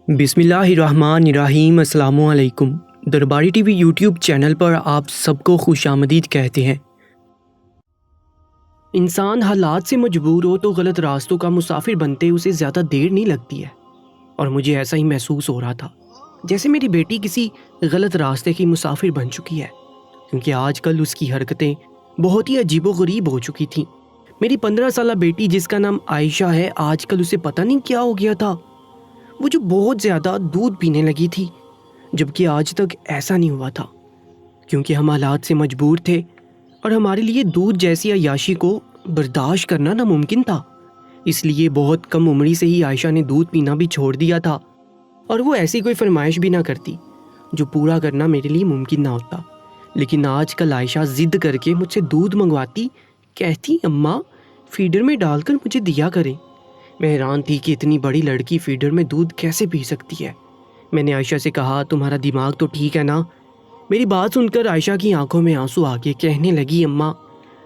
بسم اللہ الرحمن الرحیم۔ السلام علیکم۔ درباری ٹی وی یوٹیوب چینل پر آپ سب کو خوش آمدید کہتے ہیں۔ انسان حالات سے مجبور ہو تو غلط راستوں کا مسافر بنتے اسے زیادہ دیر نہیں لگتی ہے، اور مجھے ایسا ہی محسوس ہو رہا تھا جیسے میری بیٹی کسی غلط راستے کی مسافر بن چکی ہے، کیونکہ آج کل اس کی حرکتیں بہت ہی عجیب و غریب ہو چکی تھیں۔ میری 15 سالہ بیٹی جس کا نام عائشہ ہے، آج کل اسے پتہ نہیں کیا ہو گیا تھا، وہ جو بہت زیادہ دودھ پینے لگی تھی، جبکہ آج تک ایسا نہیں ہوا تھا، کیونکہ ہم حالات سے مجبور تھے اور ہمارے لیے دودھ جیسی عیاشی کو برداشت کرنا ناممکن تھا۔ اس لیے بہت کم عمری سے ہی عائشہ نے دودھ پینا بھی چھوڑ دیا تھا، اور وہ ایسی کوئی فرمائش بھی نہ کرتی جو پورا کرنا میرے لیے ممکن نہ ہوتا۔ لیکن آج کل عائشہ ضد کر کے مجھ سے دودھ منگواتی، کہتی اماں فیڈر میں ڈال کر مجھے دیا کریں۔ میں حیران تھی کہ اتنی بڑی لڑکی فیڈر میں دودھ کیسے پی سکتی ہے۔ میں نے عائشہ سے کہا تمہارا دماغ تو ٹھیک ہے نا؟ میری بات سن کر عائشہ کی آنکھوں میں آنسو آ گئے، کہنے لگی اماں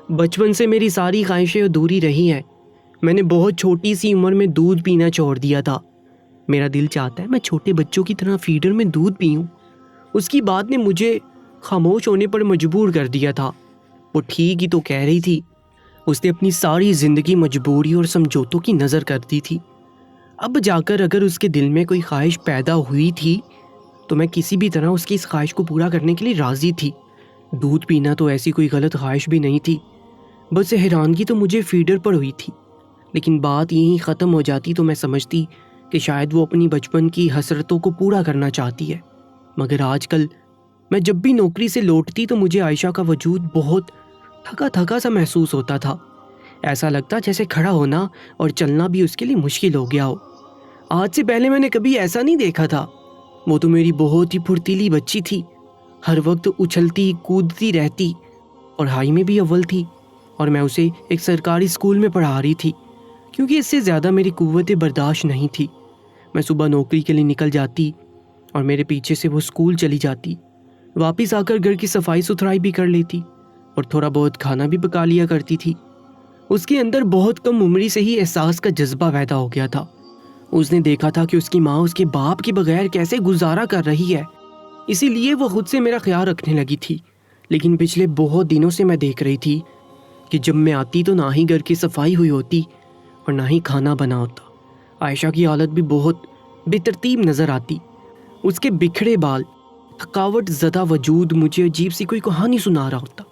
بچپن سے میری ساری خواہشیں ادھوری رہی ہیں، میں نے بہت چھوٹی سی عمر میں دودھ پینا چھوڑ دیا تھا، میرا دل چاہتا ہے میں چھوٹے بچوں کی طرح فیڈر میں دودھ پیوں۔ اس کی بات نے مجھے خاموش ہونے پر مجبور کر دیا تھا۔ وہ ٹھیک ہی تو کہہ رہی تھی، اس نے اپنی ساری زندگی مجبوری اور سمجھوتوں کی نظر کر دی تھی۔ اب جا کر اگر اس کے دل میں کوئی خواہش پیدا ہوئی تھی تو میں کسی بھی طرح اس کی اس خواہش کو پورا کرنے کے لیے راضی تھی۔ دودھ پینا تو ایسی کوئی غلط خواہش بھی نہیں تھی، بس حیرانگی تو مجھے فیڈر پر ہوئی تھی۔ لیکن بات یہیں ختم ہو جاتی تو میں سمجھتی کہ شاید وہ اپنی بچپن کی حسرتوں کو پورا کرنا چاہتی ہے۔ مگر آج کل میں جب بھی نوکری سے لوٹتی تو مجھے عائشہ کا وجود بہت تھکا تھکا سا محسوس ہوتا تھا، ایسا لگتا جیسے کھڑا ہونا اور چلنا بھی اس کے لیے مشکل ہو گیا ہو۔ آج سے پہلے میں نے کبھی ایسا نہیں دیکھا تھا۔ وہ تو میری بہت ہی پھرتیلی بچی تھی، ہر وقت اچھلتی کودتی رہتی، پڑھائی میں بھی اول تھی، اور میں اسے ایک سرکاری اسکول میں پڑھا رہی تھی، کیونکہ اس سے زیادہ میری قوت برداشت نہیں تھی۔ میں صبح نوکری کے لیے نکل جاتی اور میرے پیچھے سے وہ اسکول چلی جاتی، واپس آ کر گھر کی صفائی ستھرائی بھی کر لیتی اور تھوڑا بہت کھانا بھی پکا لیا کرتی تھی۔ اس کے اندر بہت کم عمری سے ہی احساس کا جذبہ پیدا ہو گیا تھا۔ اس نے دیکھا تھا کہ اس کی ماں اس کے باپ کے بغیر کیسے گزارا کر رہی ہے، اسی لیے وہ خود سے میرا خیال رکھنے لگی تھی۔ لیکن پچھلے بہت دنوں سے میں دیکھ رہی تھی کہ جب میں آتی تو نہ ہی گھر کی صفائی ہوئی ہوتی اور نہ ہی کھانا بنا ہوتا۔ عائشہ کی حالت بھی بہت بے ترتیب نظر آتی، اس کے بکھڑے بال، تھکاوٹ زدہ وجود مجھے عجیب سی کوئی کہانی سنا رہا ہوتا۔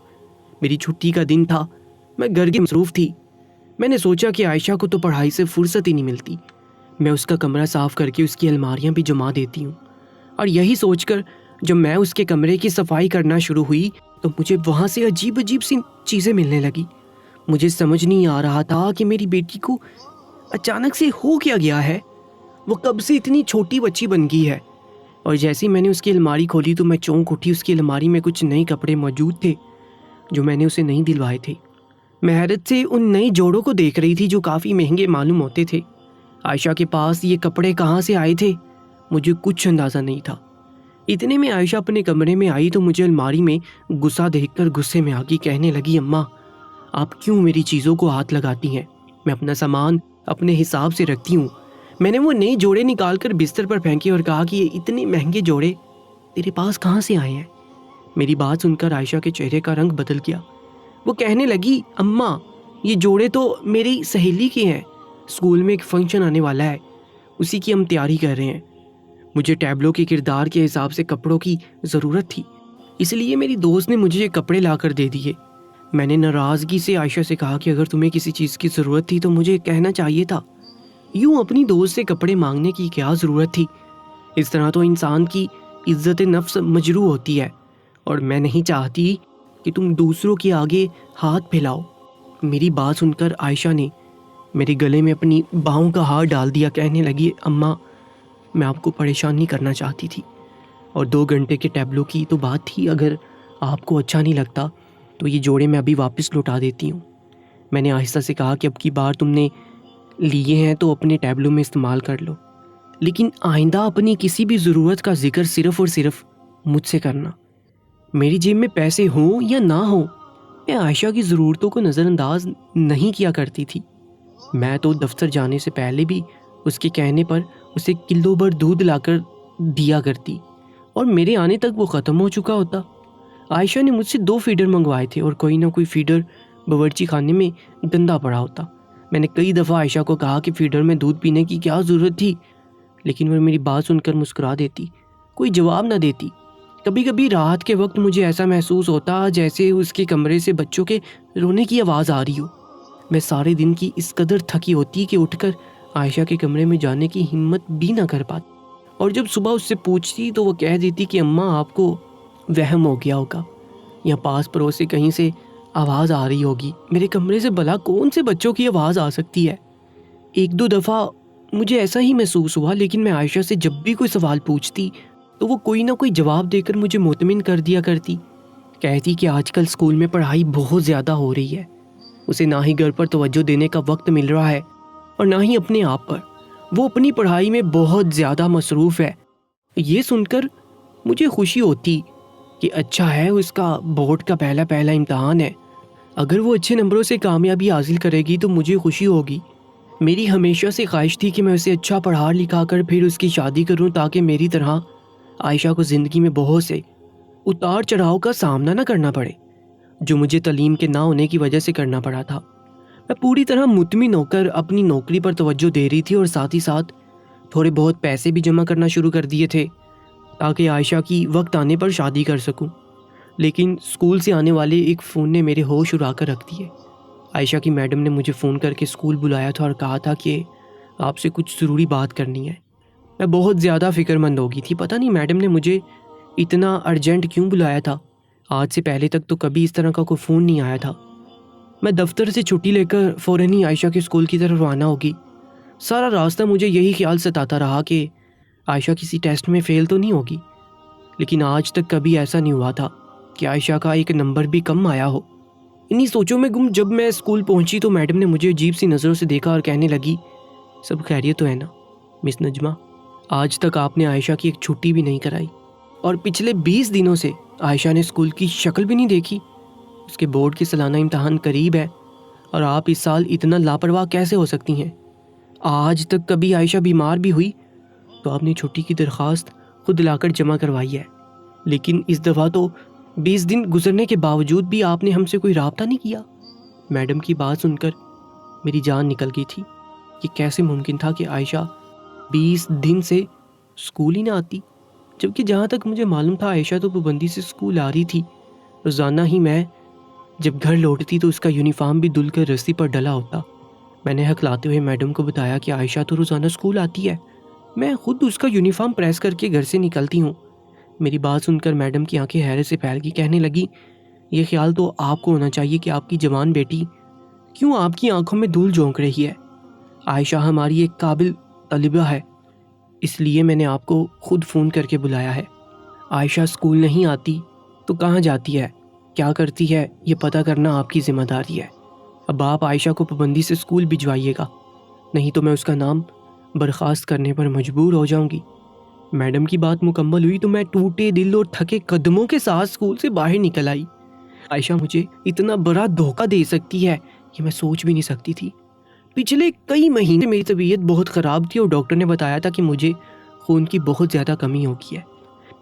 میری چھٹی کا دن تھا، میں گھر کی مصروف تھی۔ میں نے سوچا کہ عائشہ کو تو پڑھائی سے فرصت ہی نہیں ملتی، میں اس کا کمرہ صاف کر کے اس کی الماریاں بھی جما دیتی ہوں۔ اور یہی سوچ کر جب میں اس کے کمرے کی صفائی کرنا شروع ہوئی تو مجھے وہاں سے عجیب عجیب سی چیزیں ملنے لگی۔ مجھے سمجھ نہیں آ رہا تھا کہ میری بیٹی کو اچانک سے ہو کیا گیا ہے، وہ کب سے اتنی چھوٹی بچی بن گئی ہے۔ اور جیسے میں نے اس کی الماری کھولی تو میں چونک اٹھی، اس کی الماری میں کچھ نئے کپڑے موجود تھے جو میں نے اسے نہیں دلوائے تھے۔ میں حیرت سے ان نئے جوڑوں کو دیکھ رہی تھی جو کافی مہنگے معلوم ہوتے تھے۔ عائشہ کے پاس یہ کپڑے کہاں سے آئے تھے مجھے کچھ اندازہ نہیں تھا۔ اتنے میں عائشہ اپنے کمرے میں آئی تو مجھے الماری میں غصہ دیکھ کر غصے میں آگی، کہنے لگی اماں آپ کیوں میری چیزوں کو ہاتھ لگاتی ہیں؟ میں اپنا سامان اپنے حساب سے رکھتی ہوں۔ میں نے وہ نئے جوڑے نکال کر بستر پر پھینکے اور کہا کہ یہ اتنے مہنگے جوڑے تیرے پاس کہاں سے آئے ہیں؟ میری بات سن کر عائشہ کے چہرے کا رنگ بدل گیا۔ وہ کہنے لگی اماں یہ جوڑے تو میری سہیلی کے ہیں، اسکول میں ایک فنکشن آنے والا ہے، اسی کی ہم تیاری کر رہے ہیں۔ مجھے ٹیبلو کے کردار کے حساب سے کپڑوں کی ضرورت تھی، اس لیے میری دوست نے مجھے یہ کپڑے لا کر دے دیے۔ میں نے ناراضگی سے عائشہ سے کہا کہ اگر تمہیں کسی چیز کی ضرورت تھی تو مجھے کہنا چاہیے تھا، یوں اپنی دوست سے کپڑے مانگنے کی کیا ضرورت تھی؟ اس طرح تو انسان کی عزت نفس مجروح ہوتی ہے، اور میں نہیں چاہتی کہ تم دوسروں کے آگے ہاتھ پھیلاؤ۔ میری بات سن کر عائشہ نے میرے گلے میں اپنی باہوں کا ہاتھ ڈال دیا، کہنے لگی اماں میں آپ کو پریشان نہیں کرنا چاہتی تھی، اور 2 گھنٹے کے ٹیبلو کی تو بات تھی، اگر آپ کو اچھا نہیں لگتا تو یہ جوڑے میں ابھی واپس لوٹا دیتی ہوں۔ میں نے آہستہ سے کہا کہ اب کی بار تم نے لیے ہیں تو اپنے ٹیبلو میں استعمال کر لو، لیکن آئندہ اپنی کسی بھی ضرورت کا ذکر صرف اور صرف مجھ سے کرنا۔ میری جیب میں پیسے ہوں یا نہ ہوں، میں عائشہ کی ضرورتوں کو نظر انداز نہیں کیا کرتی تھی۔ میں تو دفتر جانے سے پہلے بھی اس کے کہنے پر اسے کلو بھر دودھ لا کر دیا کرتی اور میرے آنے تک وہ ختم ہو چکا ہوتا۔ عائشہ نے مجھ سے 2 فیڈر منگوائے تھے اور کوئی نہ کوئی فیڈر باورچی خانے میں گندا پڑا ہوتا۔ میں نے کئی دفعہ عائشہ کو کہا کہ فیڈر میں دودھ پینے کی کیا ضرورت تھی، لیکن وہ میری بات سن کر مسکرا دیتی، کوئی جواب نہ دیتی۔ کبھی کبھی رات کے وقت مجھے ایسا محسوس ہوتا جیسے اس کے کمرے سے بچوں کے رونے کی آواز آ رہی ہو۔ میں سارے دن کی اس قدر تھکی ہوتی کہ اٹھ کر عائشہ کے کمرے میں جانے کی ہمت بھی نہ کر پاتی، اور جب صبح اس سے پوچھتی تو وہ کہہ دیتی کہ اماں آپ کو وہم ہو گیا ہوگا، یا پاس پڑوس سے کہیں سے آواز آ رہی ہوگی۔ میرے کمرے سے بھلا کون سے بچوں کی آواز آ سکتی ہے؟ 1-2 دفعہ مجھے ایسا ہی محسوس ہوا، لیکن میں عائشہ سے جب بھی کوئی سوال پوچھتی تو وہ کوئی نہ کوئی جواب دے کر مجھے مطمئن کر دیا کرتی۔ کہتی کہ آج کل اسکول میں پڑھائی بہت زیادہ ہو رہی ہے، اسے نہ ہی گھر پر توجہ دینے کا وقت مل رہا ہے اور نہ ہی اپنے آپ پر، وہ اپنی پڑھائی میں بہت زیادہ مصروف ہے۔ یہ سن کر مجھے خوشی ہوتی کہ اچھا ہے، اس کا بورڈ کا پہلا امتحان ہے، اگر وہ اچھے نمبروں سے کامیابی حاصل کرے گی تو مجھے خوشی ہوگی۔ میری ہمیشہ سے خواہش تھی کہ میں اسے اچھا پڑھا لکھا کر پھر اس کی شادی کروں، تاکہ میری طرح عائشہ کو زندگی میں بہت سے اتار چڑھاؤ کا سامنا نہ کرنا پڑے، جو مجھے تعلیم کے نہ ہونے کی وجہ سے کرنا پڑا تھا۔ میں پوری طرح مطمئن ہو کر اپنی نوکری پر توجہ دے رہی تھی اور ساتھ ہی ساتھ تھوڑے بہت پیسے بھی جمع کرنا شروع کر دیے تھے تاکہ عائشہ کی وقت آنے پر شادی کر سکوں۔ لیکن اسکول سے آنے والے ایک فون نے میرے ہوش اڑا کر رکھ دیے۔ عائشہ کی میڈم نے مجھے فون کر کے اسکول بلایا تھا اور کہا تھا کہ آپ سے کچھ ضروری بات کرنی ہے۔ میں بہت زیادہ فکر مند ہو گئی تھی، پتہ نہیں میڈم نے مجھے اتنا ارجنٹ کیوں بلایا تھا۔ آج سے پہلے تک تو کبھی اس طرح کا کوئی فون نہیں آیا تھا۔ میں دفتر سے چھٹی لے کر فوراً ہی عائشہ کے اسکول کی طرف روانہ ہوگی۔ سارا راستہ مجھے یہی خیال ستاتا رہا کہ عائشہ کسی ٹیسٹ میں فیل تو نہیں ہوگی، لیکن آج تک کبھی ایسا نہیں ہوا تھا کہ عائشہ کا ایک نمبر بھی کم آیا ہو۔ انہی سوچوں میں گم جب میں اسکول پہنچی تو میڈم نے مجھے عجیب سی نظروں سے دیکھا اور کہنے لگی، سب خیریت تو ہے نا مس نجمہ؟ آج تک آپ نے عائشہ کی ایک چھٹی بھی نہیں کرائی، اور پچھلے 20 دنوں سے عائشہ نے اسکول کی شکل بھی نہیں دیکھی۔ اس کے بورڈ کے سالانہ امتحان قریب ہے اور آپ اس سال اتنا لاپرواہ کیسے ہو سکتی ہیں؟ آج تک کبھی عائشہ بیمار بھی ہوئی تو آپ نے چھٹی کی درخواست خود لا کر جمع کروائی ہے، لیکن اس دفعہ تو 20 دن گزرنے کے باوجود بھی آپ نے ہم سے کوئی رابطہ نہیں کیا۔ میڈم کی بات سن کر میری جان نکل گئی تھی کہ کیسے ممکن تھا کہ عائشہ 20 دن سے اسکول ہی نہ آتی، جبکہ جہاں تک مجھے معلوم تھا عائشہ تو پابندی سے اسکول آ رہی تھی۔ روزانہ ہی میں جب گھر لوٹتی تو اس کا یونیفارم بھی دھل کر رسی پر ڈلا ہوتا۔ میں نے ہکلاتے ہوئے میڈم کو بتایا کہ عائشہ تو روزانہ اسکول آتی ہے، میں خود اس کا یونیفارم پریس کر کے گھر سے نکلتی ہوں۔ میری بات سن کر میڈم کی آنکھیں حیرت سے پھیل گئی، کہنے لگی، یہ خیال تو آپ کو ہونا چاہیے کہ آپ کی جوان بیٹی کیوں آپ کی آنکھوں میں دھول جھونک رہی ہے۔ عائشہ ہماری ایک قابل طالبہ ہے، اس لیے میں نے آپ کو خود فون کر کے بلایا ہے۔ عائشہ اسکول نہیں آتی تو کہاں جاتی ہے، کیا کرتی ہے، یہ پتہ کرنا آپ کی ذمہ داری ہے۔ اب آپ عائشہ کو پابندی سے اسکول بھجوائیے گا، نہیں تو میں اس کا نام برخاست کرنے پر مجبور ہو جاؤں گی۔ میڈم کی بات مکمل ہوئی تو میں ٹوٹے دل اور تھکے قدموں کے ساتھ اسکول سے باہر نکل آئی۔ عائشہ مجھے اتنا بڑا دھوکہ دے سکتی ہے کہ میں سوچ بھی نہیں سکتی تھی۔ پچھلے کئی مہینے میری طبیعت بہت خراب تھی اور ڈاکٹر نے بتایا تھا کہ مجھے خون کی بہت زیادہ کمی ہو گئی ہے۔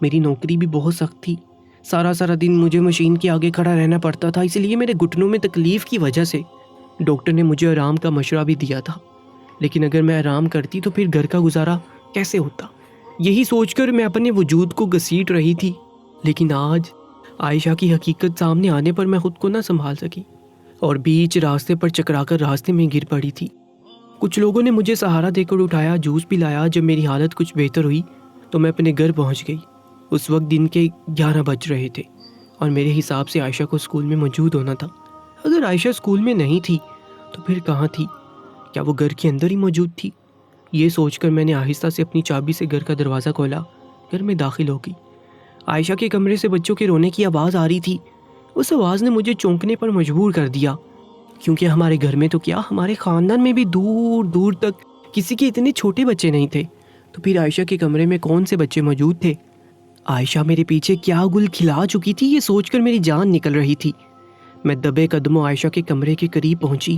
میری نوکری بھی بہت سخت تھی، سارا دن مجھے مشین کے آگے کھڑا رہنا پڑتا تھا، اس لیے میرے گھٹنوں میں تکلیف کی وجہ سے ڈاکٹر نے مجھے آرام کا مشورہ بھی دیا تھا، لیکن اگر میں آرام کرتی تو پھر گھر کا گزارا کیسے ہوتا؟ یہی سوچ کر میں اپنے وجود کو گھسیٹ رہی تھی، لیکن آج عائشہ کی حقیقت سامنے آنے پر میں خود کو نہ سنبھال سکی اور بیچ راستے پر چکرا کر راستے میں گر پڑی تھی۔ کچھ لوگوں نے مجھے سہارا دے کر اٹھایا، جوس پلایا۔ جب میری حالت کچھ بہتر ہوئی تو میں اپنے گھر پہنچ گئی۔ اس وقت دن کے 11 بج رہے تھے اور میرے حساب سے عائشہ کو اسکول میں موجود ہونا تھا۔ اگر عائشہ اسکول میں نہیں تھی تو پھر کہاں تھی؟ کیا وہ گھر کے اندر ہی موجود تھی؟ یہ سوچ کر میں نے آہستہ سے اپنی چابی سے گھر کا دروازہ کھولا، گھر میں داخل ہو گئی۔ عائشہ کے کمرے سے بچوں کے رونے کی آواز آ رہی تھی۔ اس آواز نے مجھے چونکنے پر مجبور کر دیا، کیونکہ ہمارے گھر میں تو کیا، ہمارے خاندان میں بھی دور دور تک کسی کے اتنے چھوٹے بچے نہیں تھے، تو پھر عائشہ کے کمرے میں کون سے بچے موجود تھے؟ عائشہ میرے پیچھے کیا گل کھلا چکی تھی، یہ سوچ کر میری جان نکل رہی تھی۔ میں دبے قدموں عائشہ کے کمرے کے قریب پہنچی،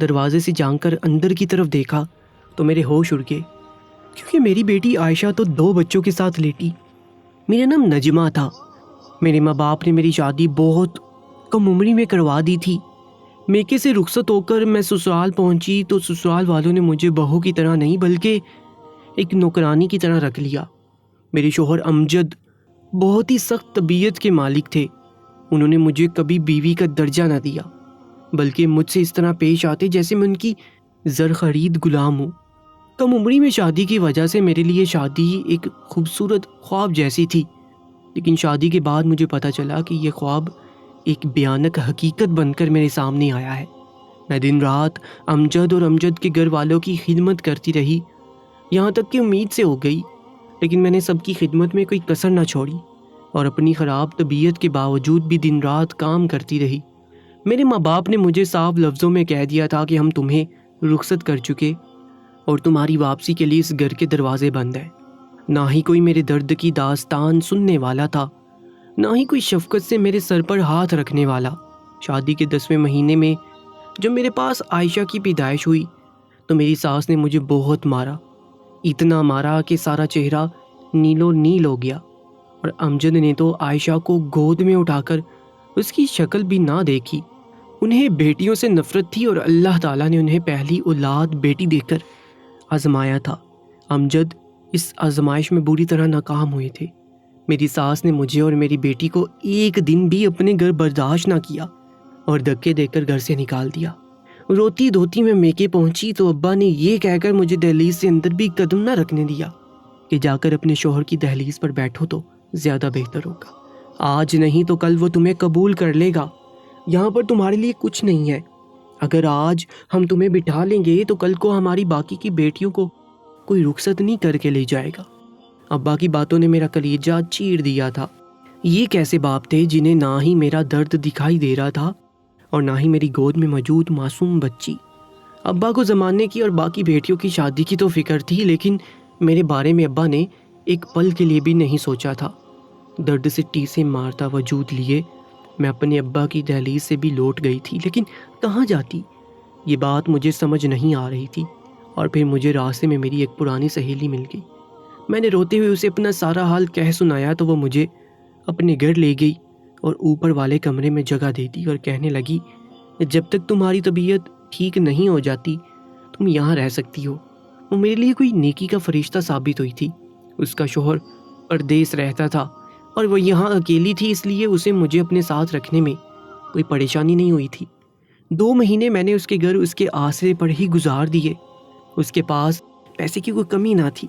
دروازے سے جھانک کر اندر کی طرف دیکھا تو میرے ہوش اڑ گئے، کیونکہ میری بیٹی عائشہ تو 2 بچوں کے ساتھ لیٹی۔ میرا نام نجمہ تھا۔ میرے ماں باپ نے میری شادی بہت کم عمری میں کروا دی تھی۔ میکے سے رخصت ہو کر میں سسرال پہنچی تو سسرال والوں نے مجھے بہو کی طرح نہیں بلکہ ایک نوکرانی کی طرح رکھ لیا۔ میرے شوہر امجد بہت ہی سخت طبیعت کے مالک تھے۔ انہوں نے مجھے کبھی بیوی کا درجہ نہ دیا، بلکہ مجھ سے اس طرح پیش آتے جیسے میں ان کی زر خرید غلام ہوں۔ کم عمری میں شادی کی وجہ سے میرے لیے شادی ایک خوبصورت خواب جیسی تھی، لیکن شادی کے بعد مجھے پتہ چلا کہ یہ خواب ایک بھیانک حقیقت بن کر میرے سامنے آیا ہے۔ میں دن رات امجد اور امجد کے گھر والوں کی خدمت کرتی رہی، یہاں تک کہ امید سے ہو گئی، لیکن میں نے سب کی خدمت میں کوئی کسر نہ چھوڑی اور اپنی خراب طبیعت کے باوجود بھی دن رات کام کرتی رہی۔ میرے ماں باپ نے مجھے صاف لفظوں میں کہہ دیا تھا کہ ہم تمہیں رخصت کر چکے اور تمہاری واپسی کے لیے اس گھر کے دروازے بند ہیں۔ نہ ہی کوئی میرے درد کی داستان سننے والا تھا، نہ ہی کوئی شفقت سے میرے سر پر ہاتھ رکھنے والا۔ شادی کے 10ویں مہینے میں جب میرے پاس عائشہ کی پیدائش ہوئی تو میری ساس نے مجھے بہت مارا، اتنا مارا کہ سارا چہرہ نیلو نیل ہو گیا، اور امجد نے تو عائشہ کو گود میں اٹھا کر اس کی شکل بھی نہ دیکھی۔ انہیں بیٹیوں سے نفرت تھی اور اللہ تعالیٰ نے انہیں پہلی اولاد بیٹی دے کر آزمایا تھا۔ امجد اس آزمائش میں بری طرح ناکام ہوئے تھے۔ میری ساس نے مجھے اور میری بیٹی کو ایک دن بھی اپنے گھر برداشت نہ کیا اور دھکے دے کر گھر سے نکال دیا۔ روتی دھوتی میں میکے پہنچی تو ابا نے یہ کہہ کر مجھے دہلیز سے اندر بھی قدم نہ رکھنے دیا کہ جا کر اپنے شوہر کی دہلیز پر بیٹھو تو زیادہ بہتر ہوگا۔ آج نہیں تو کل وہ تمہیں قبول کر لے گا، یہاں پر تمہارے لیے کچھ نہیں ہے۔ اگر آج ہم تمہیں بٹھا لیں گے تو کل کو ہماری باقی کی بیٹیوں کو کوئی رخصت نہیں کر کے لے جائے گا۔ ابا کی باتوں نے میرا کلیجہ چیر دیا تھا۔ یہ کیسے باپ تھے جنہیں نہ ہی میرا درد دکھائی دے رہا تھا اور نہ ہی میری گود میں موجود معصوم بچی۔ ابا کو زمانے کی اور باقی بیٹیوں کی شادی کی تو فکر تھی، لیکن میرے بارے میں ابا نے ایک پل کے لیے بھی نہیں سوچا تھا۔ درد سے ٹیسے مارتا وجود لیے میں اپنے ابا کی دہلیز سے بھی لوٹ گئی تھی، لیکن کہاں جاتی یہ بات مجھے سمجھ نہیں آ رہی تھی۔ اور پھر مجھے راستے میں میری ایک پرانی سہیلی مل گئی۔ میں نے روتے ہوئے اسے اپنا سارا حال کہہ سنایا تو وہ مجھے اپنے گھر لے گئی اور اوپر والے کمرے میں جگہ دے دی اور کہنے لگی، جب تک تمہاری طبیعت ٹھیک نہیں ہو جاتی تم یہاں رہ سکتی ہو۔ وہ میرے لیے کوئی نیکی کا فرشتہ ثابت ہوئی تھی۔ اس کا شوہر پردیس رہتا تھا اور وہ یہاں اکیلی تھی، اس لیے اسے مجھے اپنے ساتھ رکھنے میں کوئی پریشانی نہیں ہوئی تھی۔ 2 مہینے میں نے اس کے گھر اس کے آسرے پر ہی گزار دیے۔ اس کے پاس پیسے کی کوئی کمی نہ تھی،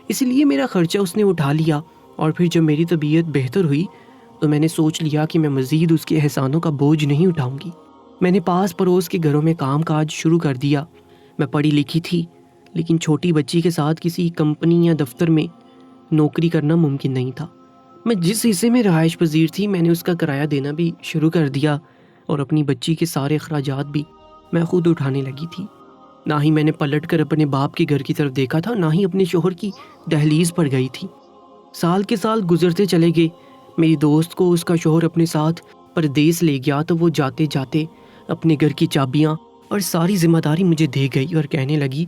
اس لیے میرا خرچہ اس نے اٹھا لیا، اور پھر جب میری طبیعت بہتر ہوئی تو میں نے سوچ لیا کہ میں مزید اس کے احسانوں کا بوجھ نہیں اٹھاؤں گی۔ میں نے پاس پڑوس کے گھروں میں کام کاج شروع کر دیا۔ میں پڑھی لکھی تھی، لیکن چھوٹی بچی کے ساتھ کسی کمپنی یا دفتر میں نوکری کرنا ممکن نہیں تھا۔ میں جس حصے میں رہائش پذیر تھی میں نے اس کا کرایہ دینا بھی شروع کر دیا، اور اپنی بچی کے سارے اخراجات بھی میں خود اٹھانے لگی تھی۔ نہ ہی میں نے پلٹ کر اپنے باپ کے گھر کی طرف دیکھا تھا، نہ ہی اپنے شوہر کی دہلیز پر گئی تھی۔ سال کے سال گزرتے چلے گئے۔ میری دوست کو اس کا شوہر اپنے ساتھ پردیس لے گیا تو وہ جاتے جاتے اپنے گھر کی چابیاں اور ساری ذمہ داری مجھے دے گئی اور کہنے لگی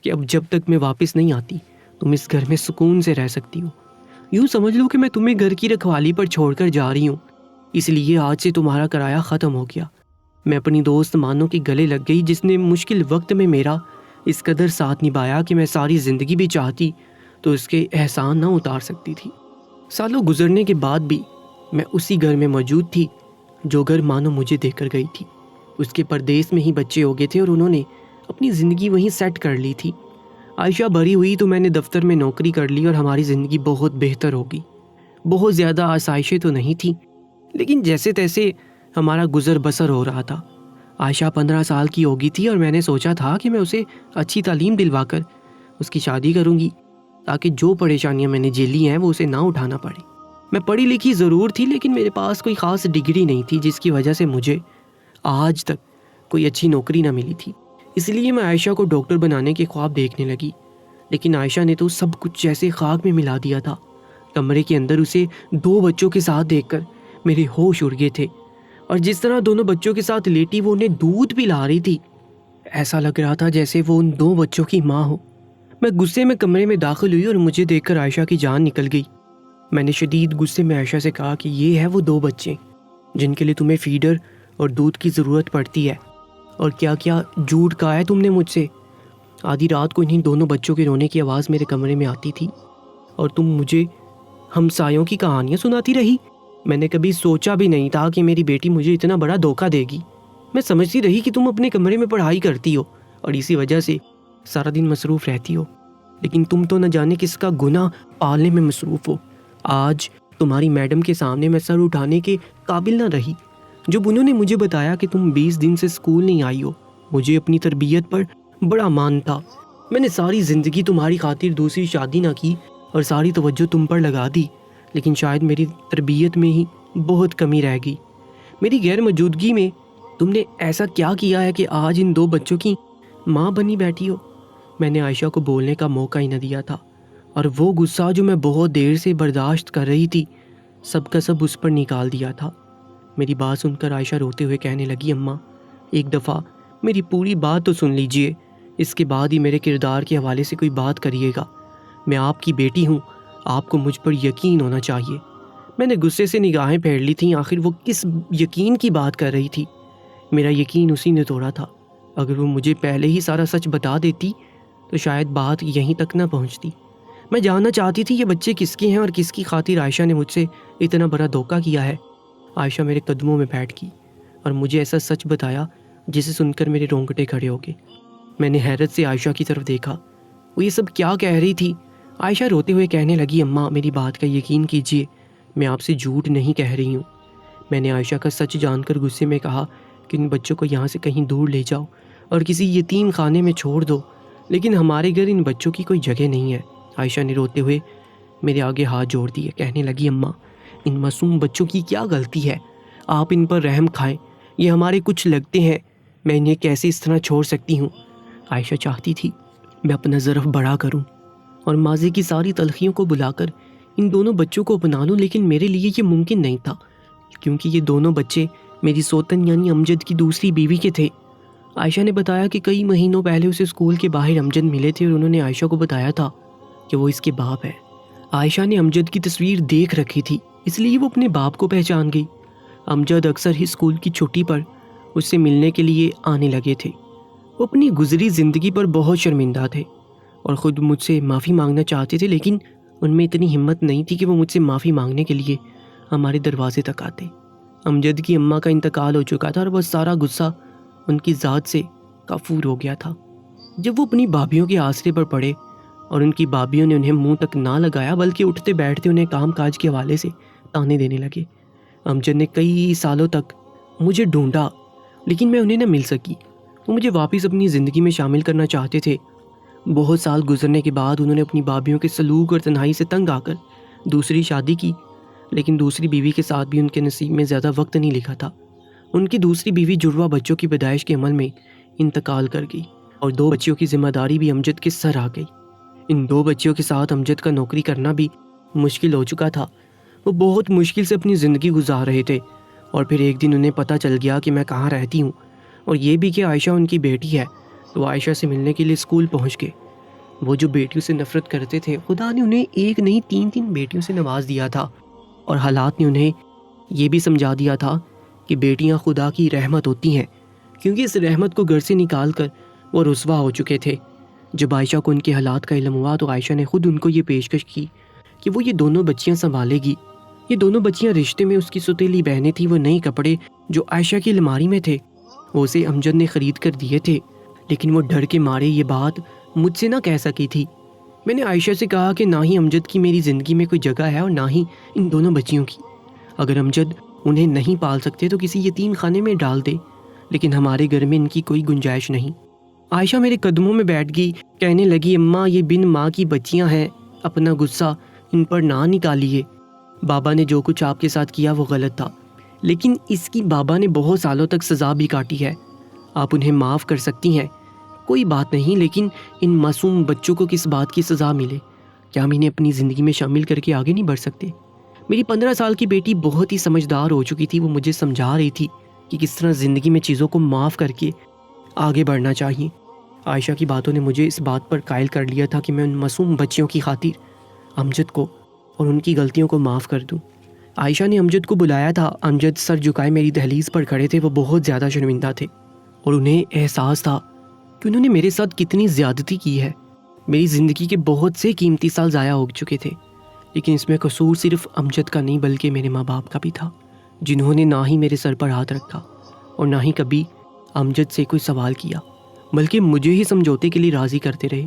کہ اب جب تک میں واپس نہیں آتی تم اس گھر میں سکون سے رہ سکتی ہو۔ یوں سمجھ لو کہ میں تمہیں گھر کی رکھوالی پر چھوڑ کر جا رہی ہوں، اس لیے آج سے تمہارا کرایہ ختم ہو گیا۔ میں اپنی دوست مانو کے گلے لگ گئی، جس نے مشکل وقت میں میرا اس قدر ساتھ نبھایا کہ میں ساری زندگی بھی چاہتی تو اس کے احسان نہ اتار سکتی تھی۔ سالوں گزرنے کے بعد بھی میں اسی گھر میں موجود تھی جو گھر مانو مجھے دے کر گئی تھی۔ اس کے پردیس میں ہی بچے ہو گئے تھے اور انہوں نے اپنی زندگی وہیں سیٹ کر لی تھی۔ عائشہ بڑی ہوئی تو میں نے دفتر میں نوکری کر لی اور ہماری زندگی بہت بہتر ہو گئی۔ بہت زیادہ آسائشیں تو نہیں تھیں، لیکن جیسے تیسے ہمارا گزر بسر ہو رہا تھا۔ عائشہ 15 سال کی ہو گئی تھی اور میں نے سوچا تھا کہ میں اسے اچھی تعلیم دلوا کر اس کی شادی کروں گی تاکہ جو پریشانیاں میں نے جھیلی ہیں وہ اسے نہ اٹھانا پڑے۔ میں پڑھی لکھی ضرور تھی، لیکن میرے پاس کوئی خاص ڈگری نہیں تھی، جس کی وجہ سے مجھے آج تک کوئی اچھی نوکری نہ ملی تھی۔ اس لیے میں عائشہ کو ڈاکٹر بنانے کے خواب دیکھنے لگی، لیکن عائشہ نے تو سب کچھ جیسے خاک میں ملا دیا تھا۔ کمرے کے اندر اسے 2 بچوں کے ساتھ دیکھ کر میرے ہوش اڑ گئے تھے، اور جس طرح دونوں بچوں کے ساتھ لیٹی وہ انہیں دودھ پلا رہی تھی، ایسا لگ رہا تھا جیسے وہ ان 2 بچوں کی ماں ہو۔ میں غصے میں کمرے میں داخل ہوئی اور مجھے دیکھ کر عائشہ کی جان نکل گئی۔ میں نے شدید غصے میں عائشہ سے کہا کہ یہ ہے وہ 2 بچے جن کے لیے تمہیں فیڈر اور دودھ کی ضرورت پڑتی ہے، اور کیا کیا جھوٹ کہا ہے تم نے مجھ سے۔ آدھی رات کو انہیں دونوں بچوں کے رونے کی آواز میرے کمرے میں آتی تھی اور تم مجھے ہمسایوں کی کہانیاں سناتی رہی۔ میں نے کبھی سوچا بھی نہیں تھا کہ میری بیٹی مجھے اتنا بڑا دھوکہ دے گی۔ میں سمجھتی رہی کہ تم اپنے کمرے میں پڑھائی کرتی ہو اور اسی وجہ سے سارا دن مصروف رہتی ہو، لیکن تم تو نہ جانے کس کا گناہ پالنے میں مصروف ہو۔ آج تمہاری میڈم کے سامنے میں سر اٹھانے کے قابل نہ رہی جب انہوں نے مجھے بتایا کہ تم 20 دن سے اسکول نہیں آئی ہو۔ مجھے اپنی تربیت پر بڑا مان تھا۔ میں نے ساری زندگی تمہاری خاطر دوسری شادی نہ کی اور ساری توجہ تم پر لگا دی، لیکن شاید میری تربیت میں ہی بہت کمی رہ گئی۔ میری غیر موجودگی میں تم نے ایسا کیا کیا ہے کہ آج ان 2 بچوں کی ماں بنی بیٹھی ہو؟ میں نے عائشہ کو بولنے کا موقع ہی نہ دیا تھا، اور وہ غصہ جو میں بہت دیر سے برداشت کر رہی تھی سب کا سب اس پر نکال دیا تھا۔ میری بات سن کر عائشہ روتے ہوئے کہنے لگی، اماں ایک دفعہ میری پوری بات تو سن لیجئے، اس کے بعد ہی میرے کردار کے حوالے سے کوئی بات کریے گا۔ میں آپ کی بیٹی ہوں، آپ کو مجھ پر یقین ہونا چاہیے۔ میں نے غصے سے نگاہیں پھیر لی تھیں، آخر وہ کس یقین کی بات کر رہی تھی؟ میرا یقین اسی نے توڑا تھا۔ اگر وہ مجھے پہلے ہی سارا سچ بتا دیتی تو شاید بات یہیں تک نہ پہنچتی۔ میں جاننا چاہتی تھی یہ بچے کس کے ہیں اور کس کی خاطر عائشہ نے مجھ سے اتنا بڑا دھوکہ کیا ہے۔ عائشہ میرے قدموں میں بیٹھ گئی اور مجھے ایسا سچ بتایا جسے سن کر میرے رونگٹے کھڑے ہو گئے۔ میں نے حیرت سے عائشہ کی طرف دیکھا، وہ یہ سب کیا کہہ رہی تھی؟ عائشہ روتے ہوئے کہنے لگی، اماں میری بات کا یقین کیجیے، میں آپ سے جھوٹ نہیں کہہ رہی ہوں۔ میں نے عائشہ کا سچ جان کر غصے میں کہا کہ ان بچوں کو یہاں سے کہیں دور لے جاؤ اور کسی یتیم خانے میں چھوڑ دو، لیکن ہمارے گھر ان بچوں کی کوئی جگہ نہیں ہے۔ عائشہ نے روتے ہوئے میرے آگے ہاتھ جوڑ دیے، کہنے لگی، اماں ان معصوم بچوں کی کیا غلطی ہے؟ آپ ان پر رحم کھائیں، یہ ہمارے کچھ لگتے ہیں، میں انہیں کیسے اس طرح چھوڑ سکتی ہوں؟ عائشہ چاہتی تھی میں اپنا ظرف بڑا کروں اور ماضی کی ساری تلخیوں کو بلا کر ان دونوں بچوں کو اپنا لوں، لیکن میرے لیے یہ ممکن نہیں تھا کیونکہ یہ دونوں بچے میری سوتن یعنی امجد کی دوسری بیوی کے تھے۔ عائشہ نے بتایا کہ کئی مہینوں پہلے اسے اسکول کے باہر امجد ملے تھے اور انہوں نے عائشہ کو بتایا تھا کہ وہ اس کے باپ ہے۔ عائشہ نے امجد کی تصویر دیکھ رکھی تھی، اس لیے وہ اپنے باپ کو پہچان گئی۔ امجد اکثر ہی اسکول کی چھٹی پر اس سے ملنے کے لیے آنے لگے تھے۔ وہ اپنی گزری زندگی پر بہت شرمندہ تھے اور خود مجھ سے معافی مانگنا چاہتے تھے، لیکن ان میں اتنی ہمت نہیں تھی کہ وہ مجھ سے معافی مانگنے کے لیے ہمارے دروازے تک آتے۔ امجد کی اماں کا انتقال ہو چکا تھا اور وہ سارا غصہ ان کی ذات سے کافور ہو گیا تھا۔ جب وہ اپنی بھابھیوں کے آسرے پر پڑے اور ان کی بھابھیوں نے انہیں منہ تک نہ لگایا بلکہ اٹھتے بیٹھتے انہیں کام کاج کے حوالے سے تانے دینے لگے۔ امجد نے کئی سالوں تک مجھے ڈھونڈا لیکن میں انہیں نہ مل سکی۔ وہ مجھے واپس اپنی زندگی میں شامل کرنا چاہتے تھے۔ بہت سال گزرنے کے بعد انہوں نے اپنی بھابھیوں کے سلوک اور تنہائی سے تنگ آ کر دوسری شادی کی، لیکن دوسری بیوی کے ساتھ بھی ان کے نصیب میں زیادہ وقت نہیں لکھا تھا۔ ان کی دوسری بیوی جڑواں بچوں کی پیدائش کے عمل میں انتقال کر گئی اور 2 بچیوں کی ذمہ داری بھی امجد کے سر آ گئی۔ ان 2 بچیوں کے ساتھ امجد کا نوکری کرنا بھی مشکل ہو چکا تھا۔ وہ بہت مشکل سے اپنی زندگی گزار رہے تھے اور پھر ایک دن انہیں پتہ چل گیا کہ میں کہاں رہتی ہوں اور یہ بھی کہ عائشہ ان کی بیٹی ہے، تو عائشہ سے ملنے کے لیے اسکول پہنچ گئے۔ وہ جو بیٹیوں سے نفرت کرتے تھے، خدا نے انہیں ایک نہیں 3 بیٹیوں سے نواز دیا تھا، اور حالات نے انہیں یہ بھی سمجھا دیا تھا کہ بیٹیاں خدا کی رحمت ہوتی ہیں، کیونکہ اس رحمت کو گھر سے نکال کر وہ رسوا ہو چکے تھے۔ جب عائشہ کو ان کے حالات کا علم ہوا تو عائشہ نے خود ان کو یہ پیشکش کی کہ وہ یہ دونوں بچیاں سنبھالے گی۔ یہ دونوں بچیاں رشتے میں اس کی سوتیلی بہنیں تھیں۔ وہ نئے کپڑے جو عائشہ کی الماری میں تھے وہ اسے امجد نے خرید کر دیے تھے، لیکن وہ ڈر کے مارے یہ بات مجھ سے نہ کہہ سکی تھی۔ میں نے عائشہ سے کہا کہ نہ ہی امجد کی میری زندگی میں کوئی جگہ ہے اور نہ ہی ان دونوں بچیوں کی۔ اگر امجد انہیں نہیں پال سکتے تو کسی یتیم خانے میں ڈال دے، لیکن ہمارے گھر میں ان کی کوئی گنجائش نہیں۔ عائشہ میرے قدموں میں بیٹھ گئی، کہنے لگی، اماں یہ بن ماں کی بچیاں ہیں، اپنا غصہ ان پر نہ نکالیے۔ بابا نے جو کچھ آپ کے ساتھ کیا وہ غلط تھا، لیکن اس کی بابا نے بہت سالوں تک سزا بھی کاٹی ہے۔ آپ انہیں معاف کر سکتی ہیں، کوئی بات نہیں، لیکن ان معصوم بچوں کو کس بات کی سزا ملے؟ کیا ہم انہیں اپنی زندگی میں شامل کر کے آگے نہیں بڑھ سکتے؟ میری 15 سال کی بیٹی بہت ہی سمجھدار ہو چکی تھی۔ وہ مجھے سمجھا رہی تھی کہ کس طرح زندگی میں چیزوں کو معاف کر کے آگے بڑھنا چاہیے۔ عائشہ کی باتوں نے مجھے اس بات پر قائل کر لیا تھا کہ میں ان معصوم بچیوں کی خاطر امجد کو اور ان کی غلطیوں کو معاف کر دوں۔ عائشہ نے امجد کو بلایا تھا۔ امجد سر جھکائے میری دہلیز پر کھڑے تھے۔ وہ بہت زیادہ شرمندہ تھے اور انہیں احساس تھا کہ انہوں نے میرے ساتھ کتنی زیادتی کی ہے۔ میری زندگی کے بہت سے قیمتی سال ضائع ہو چکے تھے، لیکن اس میں قصور صرف امجد کا نہیں بلکہ میرے ماں باپ کا بھی تھا، جنہوں نے نہ ہی میرے سر پر ہاتھ رکھا اور نہ ہی کبھی امجد سے کوئی سوال کیا، بلکہ مجھے ہی سمجھوتے کے لیے راضی کرتے رہے۔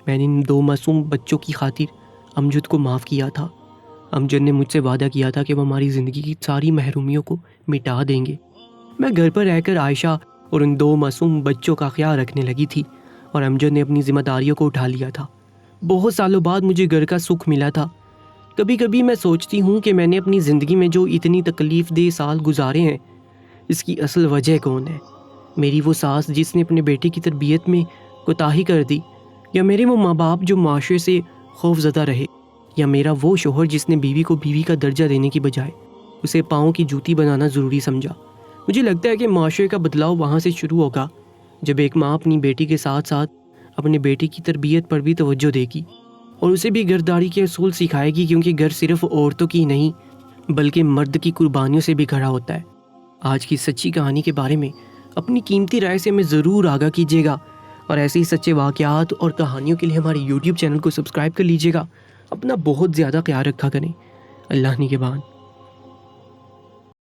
میں نے ان 2 معصوم بچوں کی خاطر امجد کو معاف کیا تھا۔ امجد نے مجھ سے وعدہ کیا تھا کہ وہ ہماری زندگی کی ساری محرومیوں کو مٹا دیں گے۔ میں گھر پر رہ کر عائشہ اور ان 2 معصوم بچوں کا خیال رکھنے لگی تھی اور امجد نے اپنی ذمہ داریوں کو اٹھا لیا تھا۔ بہت سالوں بعد مجھے گھر کا سکھ ملا تھا۔ کبھی کبھی میں سوچتی ہوں کہ میں نے اپنی زندگی میں جو اتنی تکلیف دہ سال گزارے ہیں، اس کی اصل وجہ کون ہے؟ میری وہ ساس جس نے اپنے بیٹے کی تربیت میں کوتاہی کر دی، یا میرے وہ ماں باپ جو معاشرے سے خوف زدہ رہے، یا میرا وہ شوہر جس نے بیوی کو بیوی کا درجہ دینے کی بجائے اسے پاؤں کی جوتی بنانا ضروری سمجھا؟ مجھے لگتا ہے کہ معاشرے کا بدلاؤ وہاں سے شروع ہوگا جب ایک ماں اپنی بیٹی کے ساتھ ساتھ اپنے بیٹے کی تربیت پر بھی توجہ دے گی اور اسے بھی گھرداری کے اصول سکھائے گی، کیونکہ گھر صرف عورتوں کی نہیں بلکہ مرد کی قربانیوں سے بھی کھڑا ہوتا ہے۔ آج کی سچی کہانی کے بارے میں اپنی قیمتی رائے سے ہمیں ضرور آگاہ کیجیے گا، اور ایسے ہی سچے واقعات اور کہانیوں کے لیے ہمارے YouTube چینل کو سبسکرائب کر لیجیے گا۔ اپنا بہت زیادہ خیال رکھا کریں۔ اللہ نگہبان۔